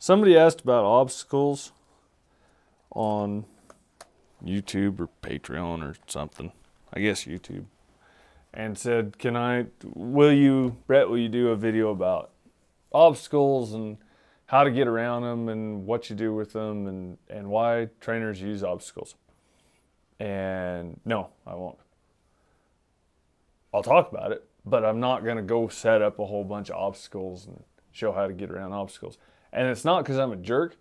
Somebody asked about obstacles on YouTube or Patreon or something. I guess YouTube. And said, Brett, will you do a video about obstacles and how to get around them and what you do with them and why trainers use obstacles? And no, I won't. I'll talk about it, but I'm not going to go set up a whole bunch of obstacles and show how to get around obstacles. And it's not because I'm a jerk.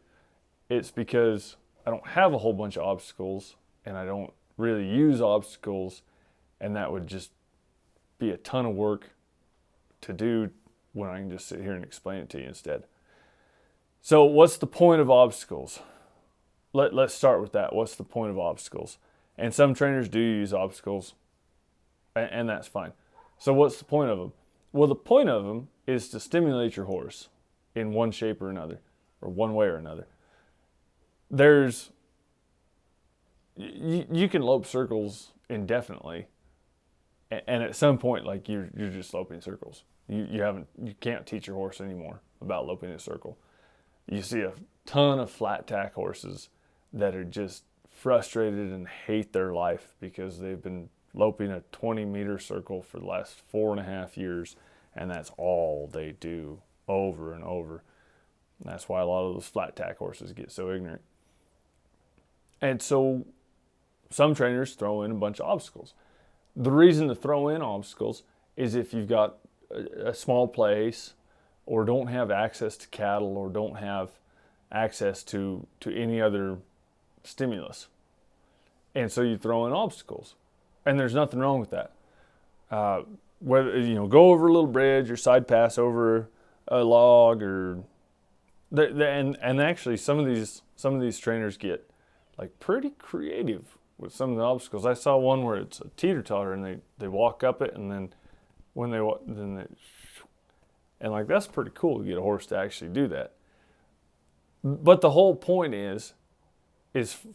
It's because I don't have a whole bunch of obstacles and I don't really use obstacles, and that would just be a ton of work to do when I can just sit here and explain it to you instead. So what's the point of obstacles? Let's start with that. What's the point of obstacles? And some trainers do use obstacles, and that's fine. So what's the point of them? Well, the point of them is to stimulate your horse in one shape or another, or one way or another. You can lope circles indefinitely, and at some point, like you're just loping circles. You can't teach your horse anymore about loping a circle. You see a ton of flat tack horses that are just frustrated and hate their life because they've been loping a 20-meter circle for the last 4.5 years, and that's all they do over and over. And that's why a lot of those flat tack horses get so ignorant. And so some trainers throw in a bunch of obstacles. The reason to throw in obstacles is if you've got a small place or don't have access to cattle or don't have access to any other stimulus. And so you throw in obstacles. And there's nothing wrong with that. Whether go over a little bridge or side pass over a log and actually some of these trainers get like pretty creative with some of the obstacles. I saw one where it's a teeter-totter and they walk up it, and then like that's pretty cool to get a horse to actually do that. But the whole point is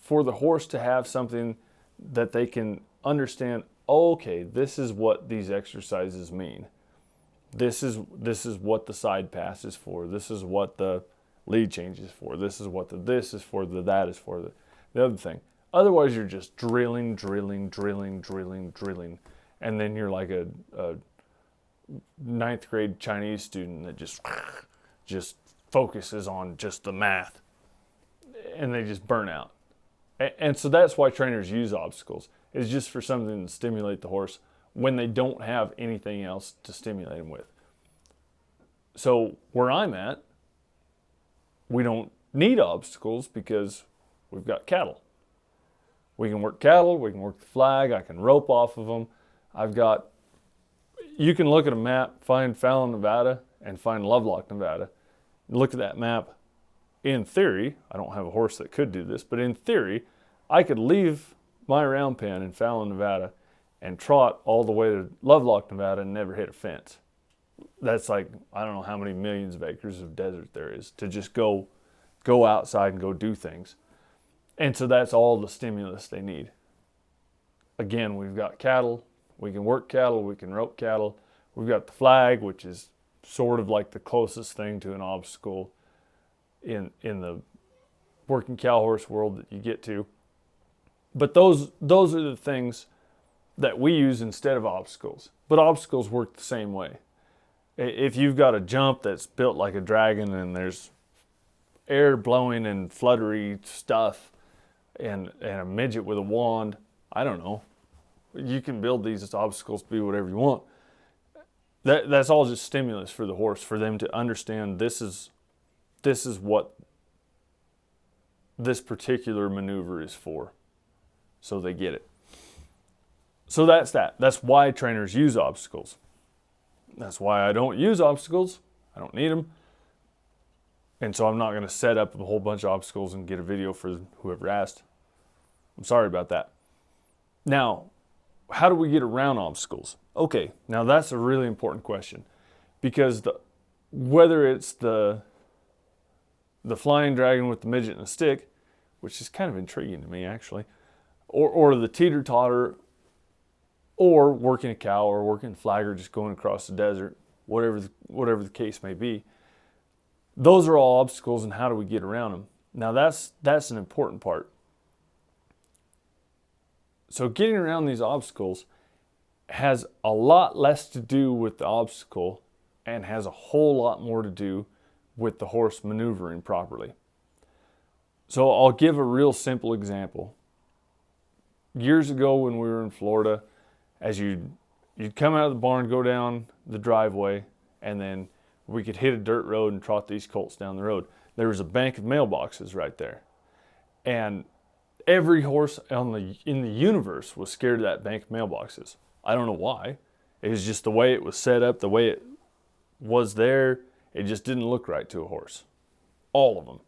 for the horse to have something that they can understand. Okay, this is what these exercises mean. This is what the side pass is for. This is what the lead change is for. This is what the this is for. The that is for. The other thing. Otherwise, you're just drilling, and then you're like a 9th grade Chinese student that just focuses on just the math, and they just burn out. And so that's why trainers use obstacles. It's just for something to stimulate the horse when they don't have anything else to stimulate them with. So where I'm at, we don't need obstacles because we've got cattle. We can work cattle, we can work the flag, I can rope off of them. You can look at a map, find Fallon, Nevada, and find Lovelock, Nevada. Look at that map. In theory, I don't have a horse that could do this, but in theory, I could leave my round pen in Fallon, Nevada, and trot all the way to Lovelock, Nevada, and never hit a fence. That's like, I don't know how many millions of acres of desert there is to just go outside and go do things. And so that's all the stimulus they need. Again, we've got cattle. We can work cattle. We can rope cattle. We've got the flag, which is sort of like the closest thing to an obstacle in the working cow horse world that you get to. But those are the things that we use instead of obstacles. But obstacles work the same way. If you've got a jump that's built like a dragon and there's air blowing and fluttery stuff and a midget with a wand, I don't know. You can build these obstacles to be whatever you want. That's all just stimulus for the horse, for them to understand this is what this particular maneuver is for. So they get it. So that's that. That's why trainers use obstacles. That's why I don't use obstacles. I don't need them. And so I'm not going to set up a whole bunch of obstacles and get a video for whoever asked. I'm sorry about that. Now, how do we get around obstacles? Okay, now that's a really important question, because whether it's the flying dragon with the midget and a stick, which is kind of intriguing to me actually, or the teeter-totter, or working a cow or working a flag or just going across the desert, whatever the case may be, those are all obstacles, and how do we get around them? Now that's an important part. So getting around these obstacles has a lot less to do with the obstacle and has a whole lot more to do with the horse maneuvering properly. So I'll give a real simple example. Years ago when we were in Florida, as you'd come out of the barn, go down the driveway, and then we could hit a dirt road and trot these colts down the road. There was a bank of mailboxes right there. And every horse in the universe was scared of that bank of mailboxes. I don't know why. It was just the way it was set up, the way it was there. It just didn't look right to a horse. All of them.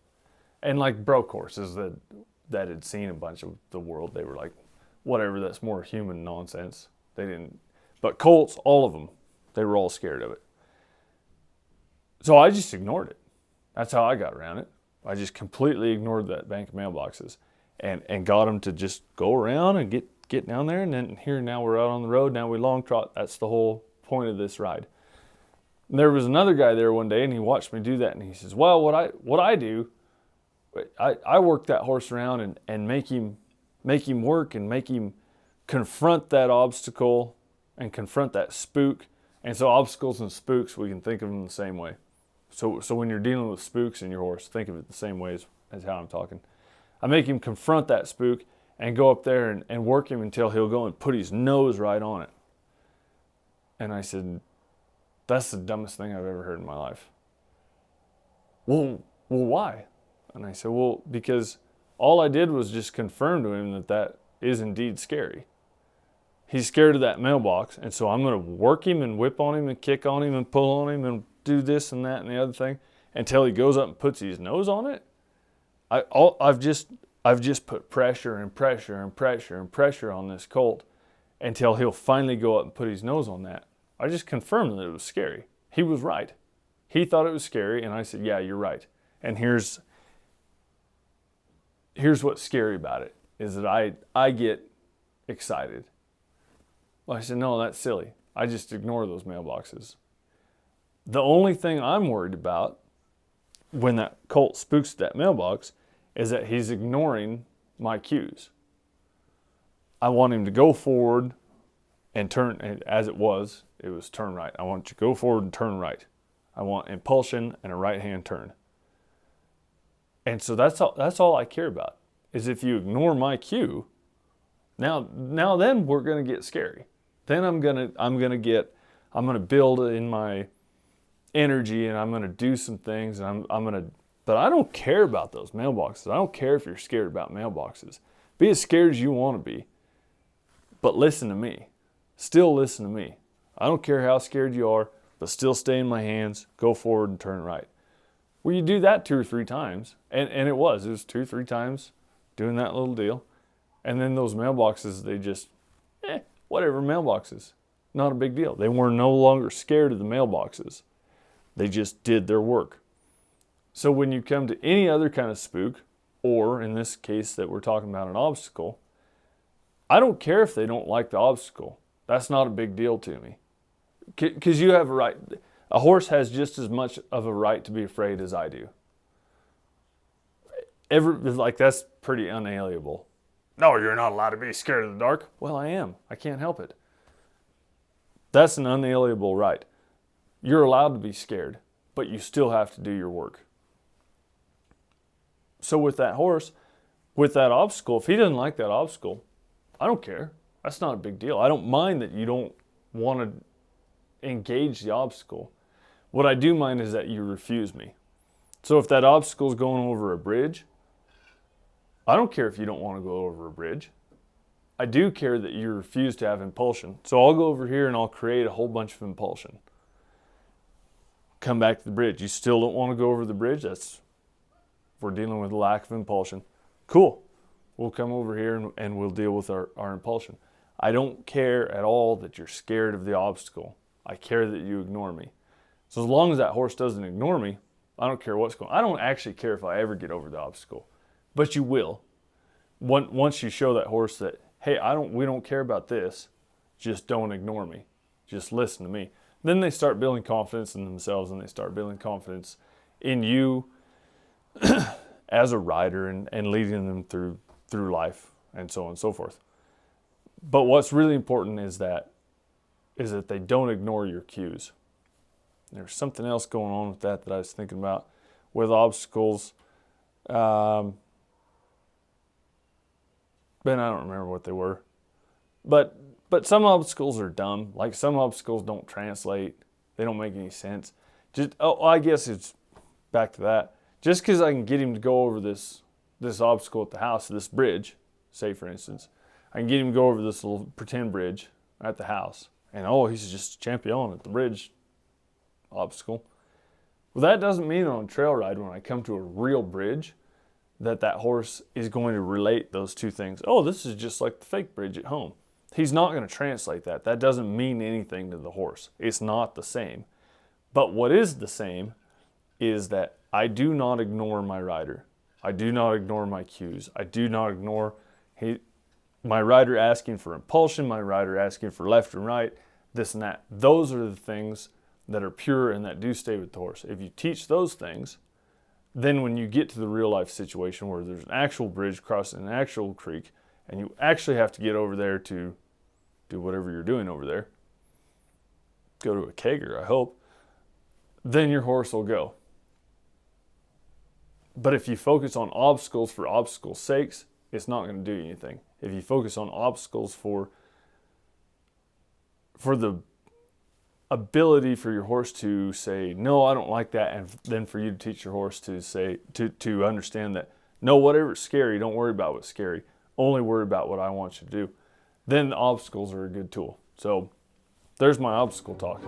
And like broke horses that had seen a bunch of the world, they were like, whatever, that's more human nonsense. They didn't. But colts, all of them, they were all scared of it. So I just ignored it. That's how I got around it. I just completely ignored that bank of mailboxes and got them to just go around and get down there. And then here, now we're out on the road. Now we long trot. That's the whole point of this ride. And there was another guy there one day, and he watched me do that. And he says, well, what I do, I work that horse around and make him work and make him confront that obstacle and confront that spook. And so obstacles and spooks, we can think of them the same way. So when you're dealing with spooks in your horse, think of it the same way as how I'm talking. I make him confront that spook and go up there and work him until he'll go and put his nose right on it. And I said, that's the dumbest thing I've ever heard in my life. Well, why? And I said, well, because all I did was just confirm to him that is indeed scary. He's scared of that mailbox, and so I'm going to work him and whip on him and kick on him and pull on him and do this and that and the other thing until he goes up and puts his nose on it. I've just put pressure and pressure and pressure and pressure on this colt until he'll finally go up and put his nose on that. I just confirmed that it was scary. He was right. He thought it was scary, and I said, yeah, you're right. And here's what's scary about it, is that I get excited. Well, I said, no, that's silly. I just ignore those mailboxes. The only thing I'm worried about when that colt spooks that mailbox is that he's ignoring my cues. I want him to go forward and turn, and as it was turn right. I want you to go forward and turn right. I want impulsion and a right-hand turn. And so that's all I care about, is if you ignore my cue, now then we're going to get scary. Then I'm going to build in my energy, and I'm going to do some things, and but I don't care about those mailboxes. I don't care if you're scared about mailboxes. Be as scared as you want to be, but listen to me. Still listen to me. I don't care how scared you are, but still stay in my hands, go forward and turn right. Well, you do that 2 or 3 times, and it was 2 or 3 times doing that little deal. And then those mailboxes, they just, whatever, mailboxes. Not a big deal. They were no longer scared of the mailboxes. They just did their work. So when you come to any other kind of spook, or in this case that we're talking about an obstacle, I don't care if they don't like the obstacle. That's not a big deal to me. Because you have a right. A horse has just as much of a right to be afraid as I do. That's pretty unalienable. No, you're not allowed to be scared of the dark. Well, I am. I can't help it. That's an unalienable right. You're allowed to be scared, but you still have to do your work. So with that horse, with that obstacle, if he doesn't like that obstacle, I don't care. That's not a big deal. I don't mind that you don't want to engage the obstacle. What I do mind is that you refuse me. So if that obstacle is going over a bridge, I don't care if you don't want to go over a bridge. I do care that you refuse to have impulsion. So I'll go over here and I'll create a whole bunch of impulsion. Come back to the bridge. You still don't want to go over the bridge? We're dealing with a lack of impulsion. Cool. We'll come over here and we'll deal with our impulsion. I don't care at all that you're scared of the obstacle. I care that you ignore me. So as long as that horse doesn't ignore me, I don't care what's going on. I don't actually care if I ever get over the obstacle, but you will. Once you show that horse that, hey, we don't care about this, just don't ignore me. Just listen to me. Then they start building confidence in themselves, and they start building confidence in you as a rider and leading them through life and so on and so forth. But what's really important is that they don't ignore your cues. There's something else going on with that I was thinking about with obstacles. Ben, I don't remember what they were. But some obstacles are dumb. Like some obstacles don't translate. They don't make any sense. I guess it's back to that. Just because I can get him to go over this obstacle at the house, this bridge, say for instance, I can get him to go over this little pretend bridge at the house. And he's just a champion at the bridge obstacle. Well, that doesn't mean on a trail ride when I come to a real bridge that horse is going to relate those two things. Oh, this is just like the fake bridge at home. He's not going to translate that. That doesn't mean anything to the horse. It's not the same. But what is the same is that I do not ignore my rider. I do not ignore my cues. I do not ignore my rider asking for impulsion, my rider asking for left and right, this and that. Those are the things that are pure and that do stay with the horse. If you teach those things, then when you get to the real life situation where there's an actual bridge crossing an actual creek and you actually have to get over there to do whatever you're doing over there, go to a kegger, I hope, then your horse will go. But if you focus on obstacles for obstacles' sakes, it's not going to do anything. If you focus on obstacles for the ability for your horse to say, no, I don't like that, and then for you to teach your horse to say, to understand that, no, whatever's scary, don't worry about what's scary. Only worry about what I want you to do. Then the obstacles are a good tool. So there's my obstacle talk.